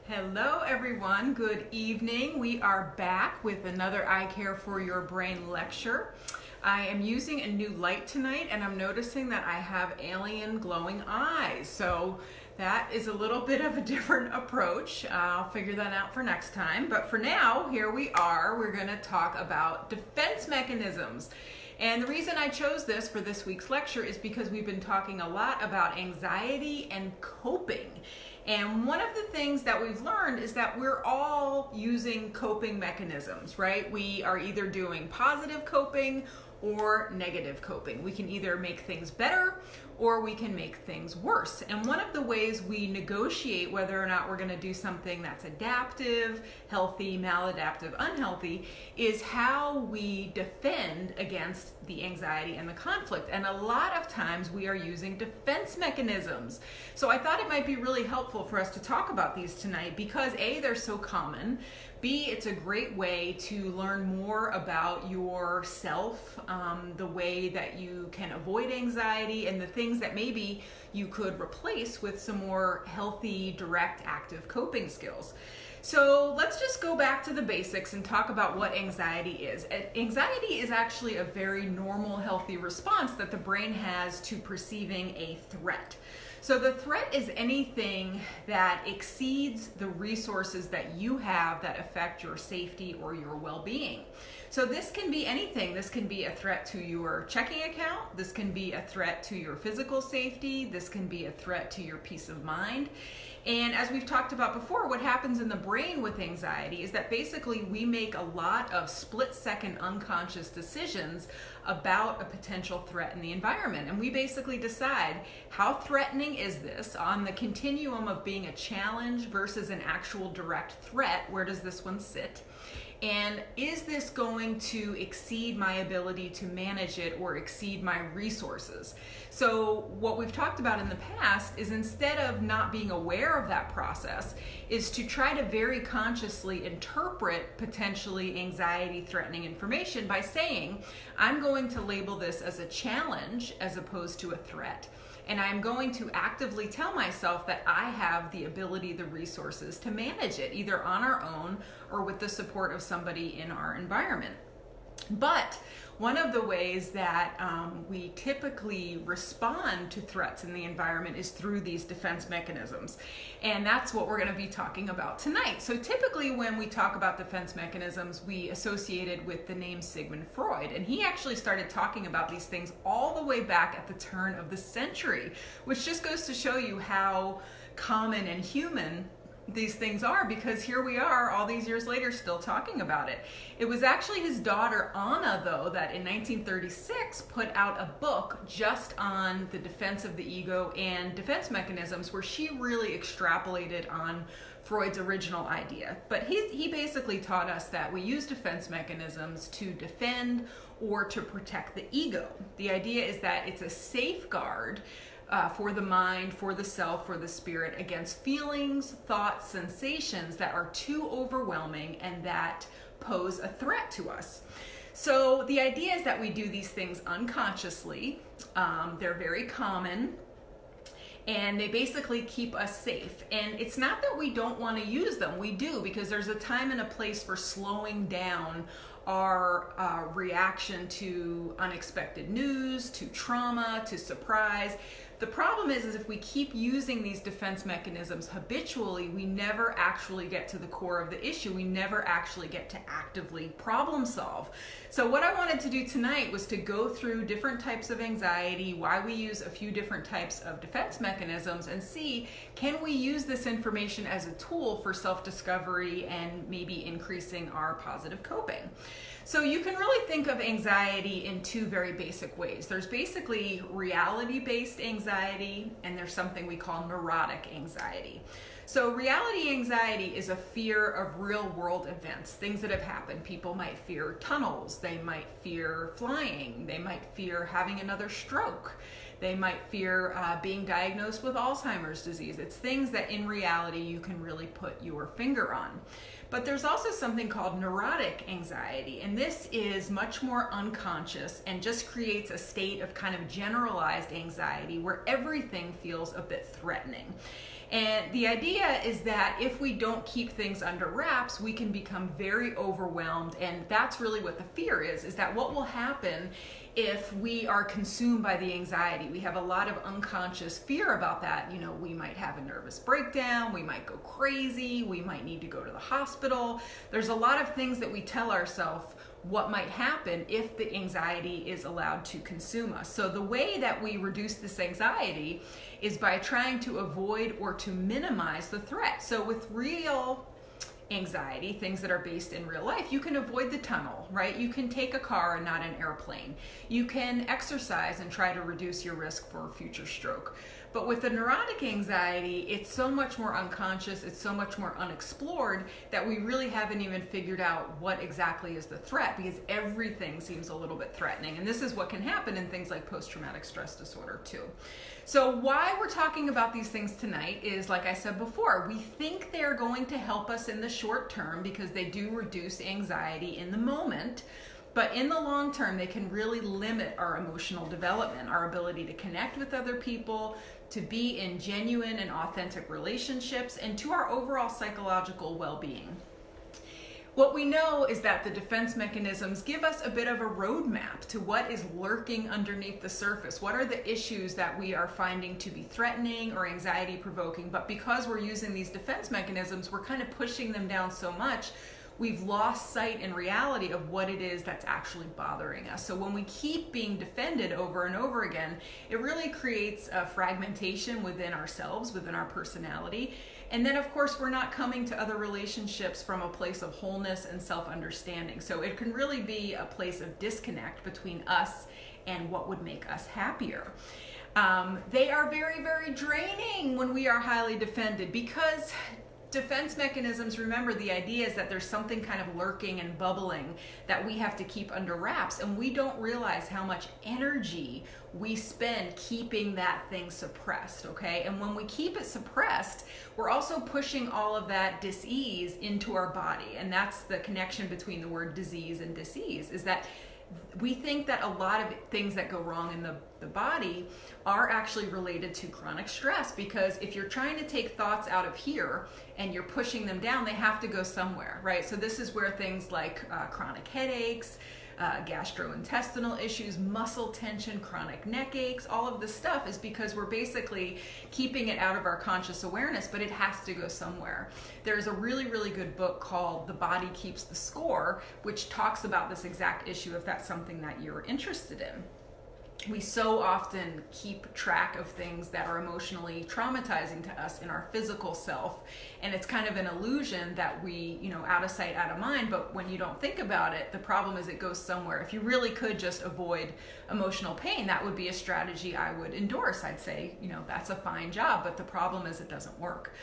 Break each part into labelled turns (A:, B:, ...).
A: Hello everyone, good evening. We are back with another I Care for Your Brain lecture. I am using a new light tonight and I'm noticing that I have alien glowing eyes. So that is a little bit of a different approach. I'll figure that out for next time. But for now, here we are. We're going to talk about defense mechanisms. And the reason I chose this for this week's lecture is because we've been talking a lot about anxiety and coping. And one of the things that we've learned is that we're all using coping mechanisms, right? We are either doing positive coping or negative coping. We can either make things better or we can make things worse. And one of the ways we negotiate whether or not we're going to do something that's adaptive, healthy, maladaptive, unhealthy, is how we defend against the anxiety and the conflict. And a lot of times we are using defense mechanisms. So I thought it might be really helpful for us to talk about these tonight because A, they're so common, B, it's a great way to learn more about yourself, the way that you can avoid anxiety and the things that maybe you could replace with some more healthy, direct, active coping skills. So let's just go back to the basics and talk about what anxiety is. Anxiety is actually a very normal, healthy response that the brain has to perceiving a threat. So the threat is anything that exceeds the resources that you have that affect your safety or your well-being. So this can be anything. This can be a threat to your checking account. This can be a threat to your physical safety. This can be a threat to your peace of mind. And as we've talked about before, what happens in the brain with anxiety is that basically we make a lot of split-second unconscious decisions about a potential threat in the environment. And we basically decide, how threatening is this on the continuum of being a challenge versus an actual direct threat? Where does this one sit? And is this going to exceed my ability to manage it or exceed my resources? So what we've talked about in the past is, instead of not being aware of that process, is to try to very consciously interpret potentially anxiety-threatening information by saying, I'm going to label this as a challenge as opposed to a threat. And I'm going to actively tell myself that I have the ability, the resources to manage it, either on our own or with the support of somebody in our environment. But one of the ways that we typically respond to threats in the environment is through these defense mechanisms. And that's what we're going to be talking about tonight. So typically when we talk about defense mechanisms, we associate it with the name Sigmund Freud. And he actually started talking about these things all the way back at the turn of the century, which just goes to show you how common and human these things are, because here we are all these years later still talking about it. It was actually his daughter Anna, though, that in 1936 put out a book just on the defense of the ego and defense mechanisms, where she really extrapolated on Freud's original idea. But he basically taught us that we use defense mechanisms to defend or to protect the ego. The idea is that it's a safeguard for the mind, for the self, for the spirit, against feelings, thoughts, sensations that are too overwhelming and that pose a threat to us. So the idea is that we do these things unconsciously. They're very common, and they basically keep us safe. And it's not that we don't want to use them. We do, because there's a time and a place for slowing down our reaction to unexpected news, to trauma, to surprise. The problem is if we keep using these defense mechanisms habitually, we never actually get to the core of the issue. We never actually get to actively problem solve. So what I wanted to do tonight was to go through different types of anxiety, why we use a few different types of defense mechanisms, and see, can we use this information as a tool for self-discovery and maybe increasing our positive coping. So you can really think of anxiety in two very basic ways. There's basically reality-based anxiety, and there's something we call neurotic anxiety. So reality anxiety is a fear of real-world events, things that have happened. People might fear tunnels, they might fear flying, they might fear having another stroke, they might fear being diagnosed with Alzheimer's disease. It's things that in reality you can really put your finger on. But there's also something called neurotic anxiety, and this is much more unconscious and just creates a state of kind of generalized anxiety where everything feels a bit threatening. And the idea is that if we don't keep things under wraps, we can become very overwhelmed. And that's really what the fear is that what will happen if we are consumed by the anxiety. We have a lot of unconscious fear about that. You know, we might have a nervous breakdown, we might go crazy, we might need to go to the hospital. There's a lot of things that we tell ourselves what might happen if the anxiety is allowed to consume us. So the way that we reduce this anxiety is by trying to avoid or to minimize the threat. So with real anxiety, things that are based in real life, you can avoid the tunnel, right? You can take a car and not an airplane. You can exercise and try to reduce your risk for future stroke. But with the neurotic anxiety, it's so much more unconscious, it's so much more unexplored that we really haven't even figured out what exactly is the threat, because everything seems a little bit threatening. And this is what can happen in things like post-traumatic stress disorder too. So why we're talking about these things tonight is, like I said before, we think they're going to help us in the short term because they do reduce anxiety in the moment. But in the long term, they can really limit our emotional development, our ability to connect with other people, to be in genuine and authentic relationships, and to our overall psychological well-being. What we know is that the defense mechanisms give us a bit of a roadmap to what is lurking underneath the surface. What are the issues that we are finding to be threatening or anxiety provoking? But because we're using these defense mechanisms, we're kind of pushing them down so much, we've lost sight in reality of what it is that's actually bothering us. So when we keep being defended over and over again, it really creates a fragmentation within ourselves, within our personality. And then of course, we're not coming to other relationships from a place of wholeness and self-understanding. So it can really be a place of disconnect between us and what would make us happier. They are very, very draining when we are highly defended, because defense mechanisms, remember, the idea is that there's something kind of lurking and bubbling that we have to keep under wraps, and we don't realize how much energy we spend keeping that thing suppressed, okay? And when we keep it suppressed, we're also pushing all of that dis-ease into our body, and that's the connection between the word disease and dis-ease, is that we think that a lot of things that go wrong in the body are actually related to chronic stress, because if you're trying to take thoughts out of here and you're pushing them down, they have to go somewhere, right? So this is where things like chronic headaches, gastrointestinal issues, muscle tension, chronic neck aches, all of this stuff is because we're basically keeping it out of our conscious awareness, but it has to go somewhere. There's a really, really good book called The Body Keeps the Score, which talks about this exact issue if that's something that you're interested in. We so often keep track of things that are emotionally traumatizing to us in our physical self, and it's kind of an illusion that we, you know, out of sight, out of mind. But when you don't think about it, the problem is it goes somewhere. If you really could just avoid emotional pain, that would be a strategy I would endorse. I'd say, you know, that's a fine job, but the problem is it doesn't work.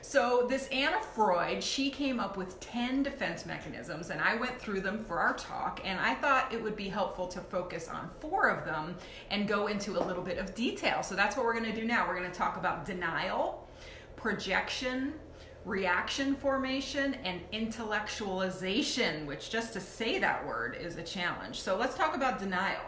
A: So this Anna Freud, she came up with 10 defense mechanisms, and I went through them for our talk, and I thought it would be helpful to focus on 4 of them and go into a little bit of detail. So that's what we're going to do now. We're going to talk about denial, projection, reaction formation, and intellectualization, which, just to say that word, is a challenge. So let's talk about denial.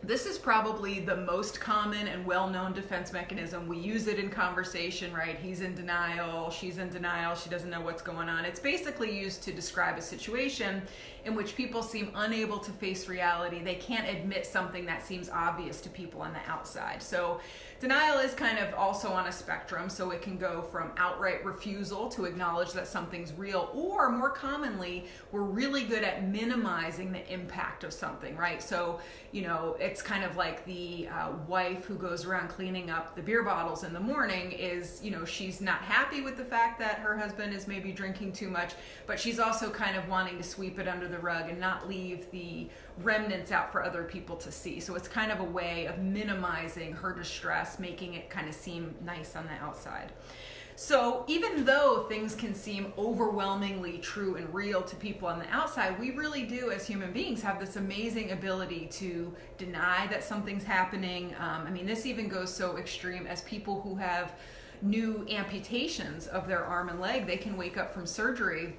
A: This is probably the most common and well-known defense mechanism. We use it in conversation, right? He's in denial, she's in denial, she doesn't know what's going on. It's basically used to describe a situation in which people seem unable to face reality. They can't admit something that seems obvious to people on the outside. So denial is kind of also on a spectrum. So it can go from outright refusal to acknowledge that something's real, or more commonly, we're really good at minimizing the impact of something, right? So, you know, it's kind of like the wife who goes around cleaning up the beer bottles in the morning is, you know, she's not happy with the fact that her husband is maybe drinking too much, but she's also kind of wanting to sweep it under the rug and not leave the remnants out for other people to see. So it's kind of a way of minimizing her distress, making it kind of seem nice on the outside. So even though things can seem overwhelmingly true and real to people on the outside, we really do, as human beings, have this amazing ability to deny that something's happening. I mean, this even goes so extreme as people who have new amputations of their arm and leg. They can wake up from surgery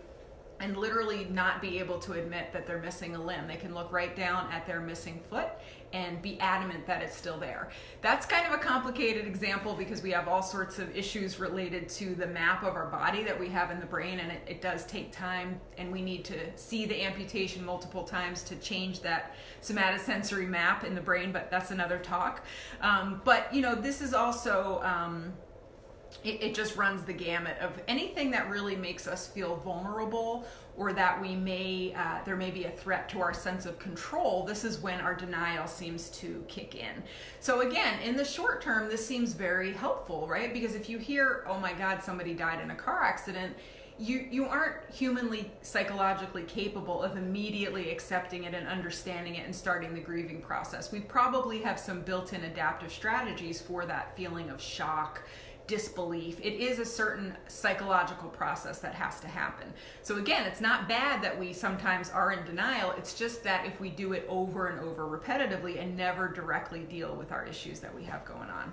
A: and literally not be able to admit that they're missing a limb. They can look right down at their missing foot and be adamant that it's still there. That's kind of a complicated example because we have all sorts of issues related to the map of our body that we have in the brain, and it does take time, and we need to see the amputation multiple times to change that somatosensory map in the brain, but that's another talk. But you know, this is also, it just runs the gamut of anything that really makes us feel vulnerable, or that we may there may be a threat to our sense of control. This is when our denial seems to kick in. So again, in the short term, this seems very helpful, right? Because if you hear, oh my God, somebody died in a car accident, you aren't humanly, psychologically capable of immediately accepting it and understanding it and starting the grieving process. We probably have some built-in adaptive strategies for that feeling of shock, disbelief. It is a certain psychological process that has to happen. So again, it's not bad that we sometimes are in denial. It's just that if we do it over and over repetitively and never directly deal with our issues that we have going on.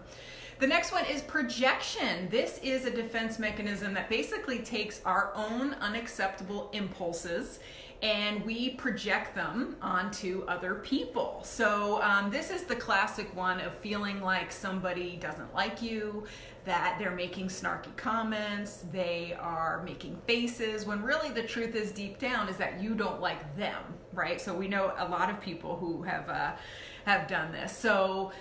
A: The next one is projection. This is a defense mechanism that basically takes our own unacceptable impulses and we project them onto other people. So this is the classic one of feeling like somebody doesn't like you, that they're making snarky comments, they are making faces, when really the truth is deep down is that you don't like them, right? So we know a lot of people who have done this. So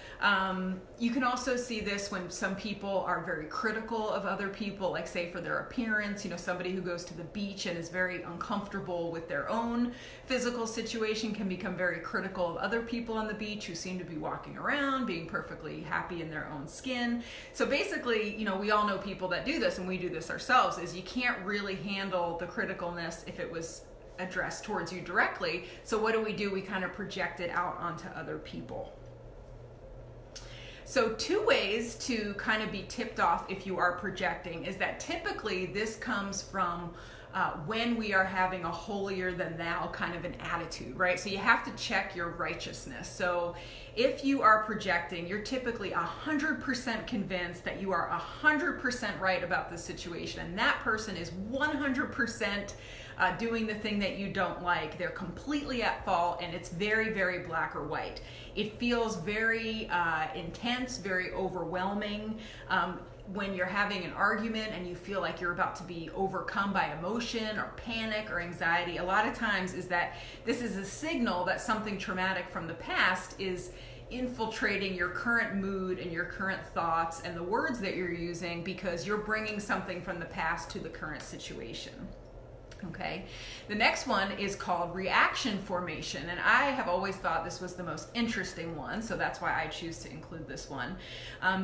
A: you can also see this when some people are very critical of other people, like say for their appearance, you know, somebody who goes to the beach and is very uncomfortable with their own physical situation can become very critical of other people on the beach who seem to be walking around, being perfectly happy in their own skin. So basically, you know, we all know people that do this, and we do this ourselves, is you can't really handle the criticalness if it was addressed towards you directly. So what do? We kind of project it out onto other people. So two ways to kind of be tipped off if you are projecting is that typically this comes from when we are having a holier than thou kind of an attitude, right? So you have to check your righteousness. So if you are projecting, you're typically 100% convinced that you are 100% right about the situation, and that person is 100% doing the thing that you don't like. They're completely at fault, and it's very, very black or white. It feels very intense, very overwhelming. When you're having an argument and you feel like you're about to be overcome by emotion or panic or anxiety, a lot of times is that this is a signal that something traumatic from the past is infiltrating your current mood and your current thoughts and the words that you're using, because you're bringing something from the past to the current situation. Okay, the next one is called reaction formation, and I have always thought this was the most interesting one, so that's why I choose to include this one.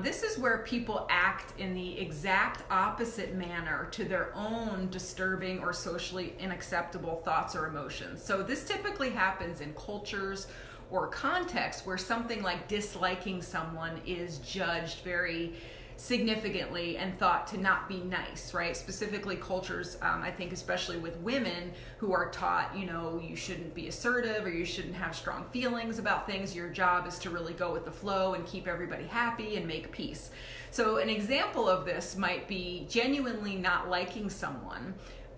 A: This is where people act in the exact opposite manner to their own disturbing or socially unacceptable thoughts or emotions. So this typically happens in cultures or contexts where something like disliking someone is judged very significantly and thought to not be nice, right? Specifically cultures, I think especially with women who are taught, you know, you shouldn't be assertive or you shouldn't have strong feelings about things. Your job is to really go with the flow and keep everybody happy and make peace. So an example of this might be genuinely not liking someone,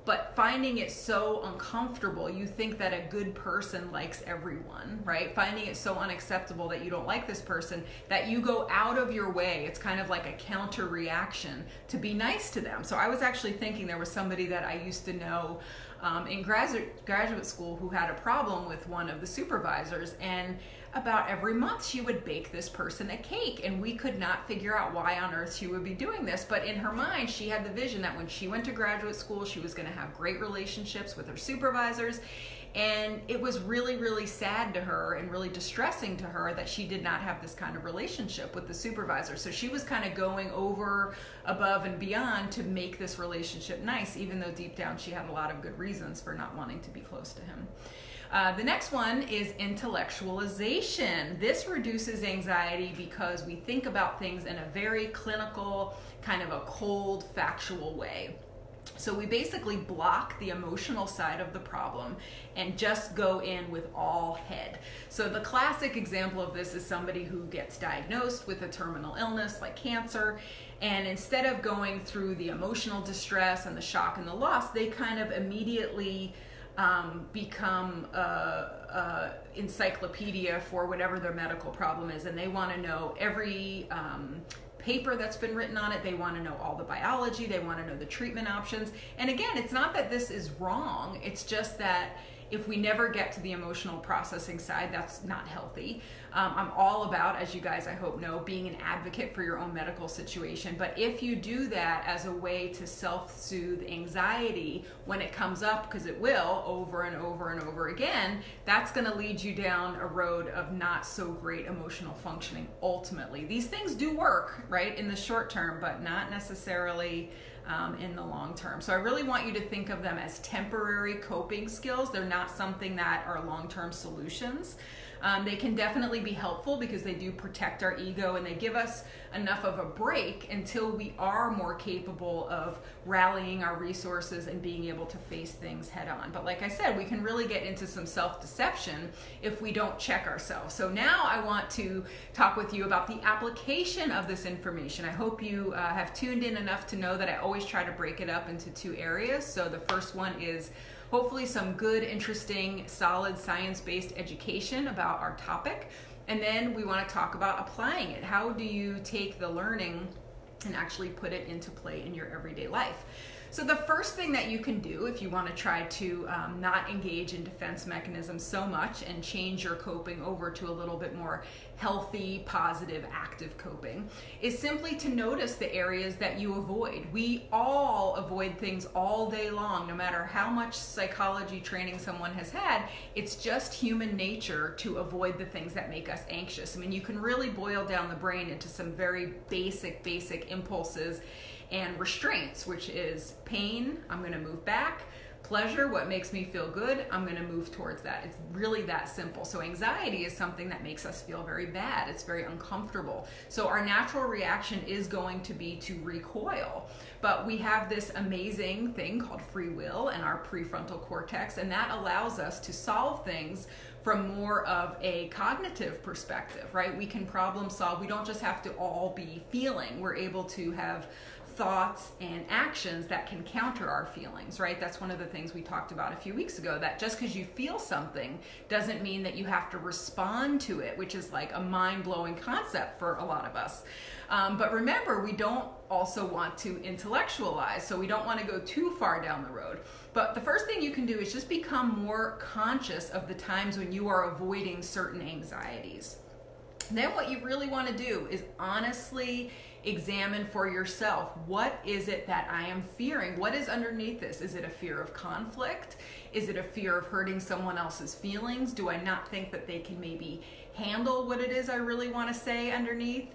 A: but finding it so uncomfortable. You think that a good person likes everyone, right? Finding it so unacceptable that you don't like this person that you go out of your way. It's kind of like a counter reaction to be nice to them. So I was actually thinking there was somebody that I used to know in graduate school who had a problem with one of the supervisors, and about every month she would bake this person a cake, and we could not figure out why on earth she would be doing this. But in her mind, she had the vision that when she went to graduate school, she was going to have great relationships with her supervisors. And it was really, really sad to her and really distressing to her that she did not have this kind of relationship with the supervisor. So she was kind of going over, above, and beyond to make this relationship nice, even though deep down she had a lot of good reasons for not wanting to be close to him. The next one is intellectualization. This reduces anxiety because we think about things in a very clinical, kind of a cold, factual way. So we basically block the emotional side of the problem and just go in with all head. So the classic example of this is somebody who gets diagnosed with a terminal illness like cancer, and instead of going through the emotional distress and the shock and the loss, they kind of immediately become a encyclopedia for whatever their medical problem is, and they want to know every paper that's been written on it. They want to know all the biology. They want to know the treatment options. And again, it's not that this is wrong. It's just that if we never get to the emotional processing side, that's not healthy. I'm all about, as you guys I hope know, being an advocate for your own medical situation. But if you do that as a way to self-soothe anxiety when it comes up, because it will over and over and over again, that's going to lead you down a road of not so great emotional functioning ultimately. These things do work, right, in the short term, but not necessarily in the long term. So I really want you to think of them as temporary coping skills. They're not something that are long-term solutions. They can definitely be helpful because they do protect our ego and they give us enough of a break until we are more capable of rallying our resources and being able to face things head on. But like I said, we can really get into some self-deception if we don't check ourselves. So now I want to talk with you about the application of this information. I hope you have tuned in enough to know that I always try to break it up into two areas. So the first one is hopefully some good, interesting, solid science-based education about our topic. And then we want to talk about applying it. How do you take the learning and actually put it into play in your everyday life? So the first thing that you can do if you want to try to not engage in defense mechanisms so much and change your coping over to a little bit more healthy, positive, active coping is simply to notice the areas that you avoid. We all avoid things all day long, no matter how much psychology training someone has had. It's just human nature to avoid the things that make us anxious. I mean, you can really boil down the brain into some very basic impulses and restraints, which is pain, I'm going to move back, pleasure, what makes me feel good, I'm going to move towards that. It's really that simple. So anxiety is something that makes us feel very bad. It's very uncomfortable. So our natural reaction is going to be to recoil. But we have this amazing thing called free will and our prefrontal cortex, and that allows us to solve things from more of a cognitive perspective, right? We can problem solve. We don't just have to all be feeling. We're able to have thoughts and actions that can counter our feelings, right? That's one of the things we talked about a few weeks ago, that just because you feel something doesn't mean that you have to respond to it, which is like a mind-blowing concept for a lot of us. But remember, we don't also want to intellectualize, so we don't want to go too far down the road. But the first thing you can do is just become more conscious of the times when you are avoiding certain anxieties. Then what you really want to do is honestly examine for yourself, what is it that I am fearing? What is underneath this? Is it a fear of conflict? Is it a fear of hurting someone else's feelings? Do I not think that they can maybe handle what it is I really want to say underneath?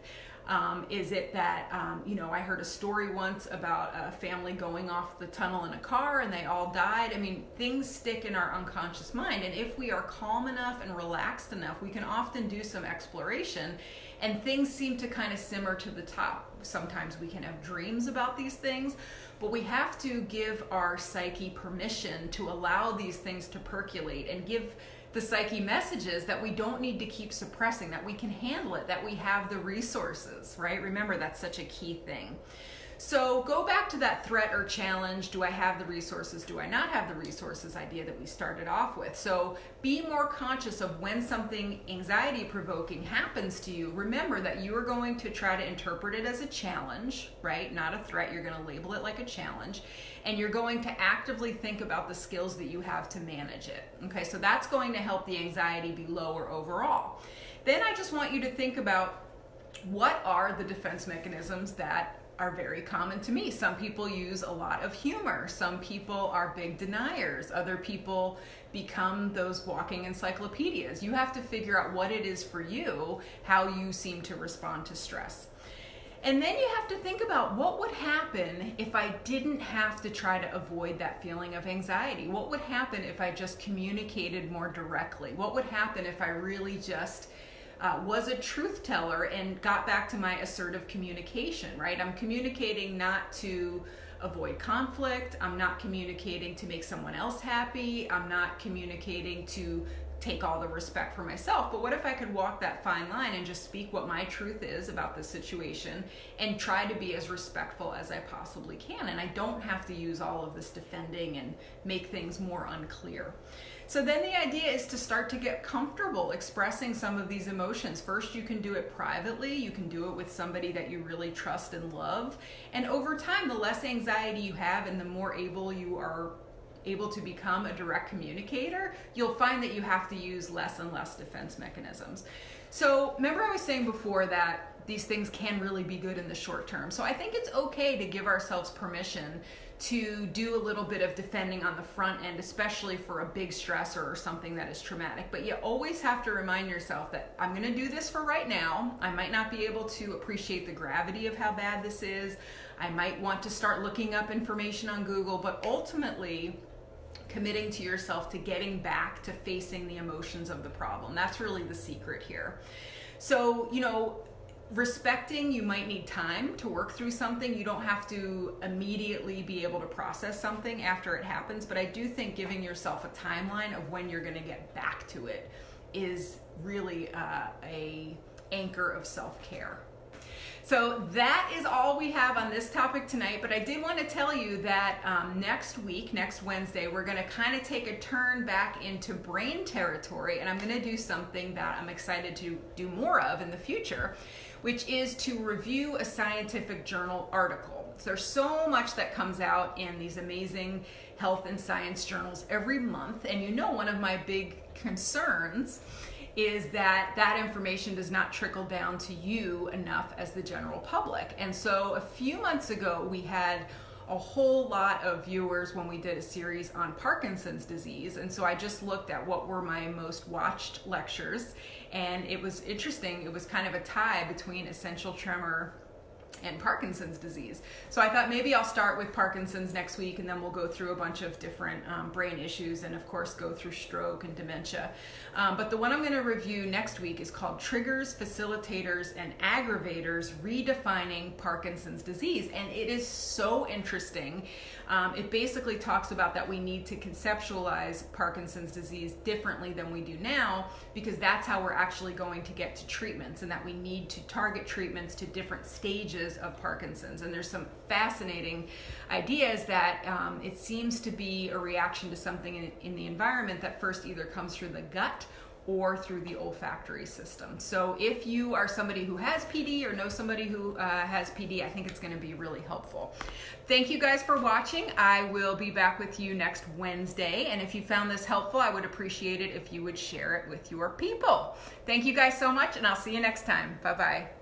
A: Is it that, I heard a story once about a family going off the tunnel in a car and they all died. I mean, things stick in our unconscious mind. And if we are calm enough and relaxed enough, we can often do some exploration and things seem to kind of simmer to the top. Sometimes we can have dreams about these things, but we have to give our psyche permission to allow these things to percolate and give the psyche messages that we don't need to keep suppressing, that we can handle it, that we have the resources, right? Remember, that's such a key thing. So go back to that threat or challenge. Do I have the resources? Do I not have the resources idea that we started off with? So be more conscious of when something anxiety provoking happens to you. Remember that you are going to try to interpret it as a challenge, right? Not a threat. You're going to label it like a challenge. And you're going to actively think about the skills that you have to manage it. Okay, so that's going to help the anxiety be lower overall. Then I just want you to think about what are the defense mechanisms that are very common to me. Some people use a lot of humor. Some people are big deniers. Other people become those walking encyclopedias. You have to figure out what it is for you, how you seem to respond to stress. And then you have to think about what would happen if I didn't have to try to avoid that feeling of anxiety. What would happen if I just communicated more directly? What would happen if I really just was a truth teller and got back to my assertive communication, right? I'm communicating not to avoid conflict. I'm not communicating to make someone else happy. I'm not communicating to take all the respect for myself. But what if I could walk that fine line and just speak what my truth is about the situation and try to be as respectful as I possibly can? And I don't have to use all of this defending and make things more unclear. So then the idea is to start to get comfortable expressing some of these emotions. First, you can do it privately. You can do it with somebody that you really trust and love. And over time, the less anxiety you have and the more able you are to become a direct communicator, you'll find that you have to use less and less defense mechanisms. So remember I was saying before that these things can really be good in the short term. So I think it's okay to give ourselves permission to do a little bit of defending on the front end, especially for a big stressor or something that is traumatic. But you always have to remind yourself that I'm going to do this for right now. I might not be able to appreciate the gravity of how bad this is. I might want to start looking up information on Google, but ultimately committing to yourself to getting back to facing the emotions of the problem. That's really the secret here. So, respecting you might need time to work through something. You don't have to immediately be able to process something after it happens, but I do think giving yourself a timeline of when you're going to get back to it is really a anchor of self-care. So that is all we have on this topic tonight, but I did want to tell you that next Wednesday, we're going to kind of take a turn back into brain territory, and I'm going to do something that I'm excited to do more of in the future, which is to review a scientific journal article. So there's so much that comes out in these amazing health and science journals every month, and one of my big concerns is that that information does not trickle down to you enough as the general public. And so a few months ago, we had a whole lot of viewers when we did a series on Parkinson's disease. And so I just looked at what were my most watched lectures, and it was interesting. It was kind of a tie between essential tremor and Parkinson's disease. So I thought maybe I'll start with Parkinson's next week, and then we'll go through a bunch of different brain issues, and of course go through stroke and dementia. But the one I'm going to review next week is called Triggers, Facilitators, and Aggravators, Redefining Parkinson's Disease. And it is so interesting. It basically talks about that we need to conceptualize Parkinson's disease differently than we do now, because that's how we're actually going to get to treatments, and that we need to target treatments to different stages of Parkinson's. And there's some fascinating ideas that it seems to be a reaction to something in the environment that first either comes through the gut or through the olfactory system. So if you are somebody who has PD or know somebody who has PD, I think it's going to be really helpful. Thank you guys for watching. I will be back with you next Wednesday. And if you found this helpful, I would appreciate it if you would share it with your people. Thank you guys so much, and I'll see you next time. Bye-bye.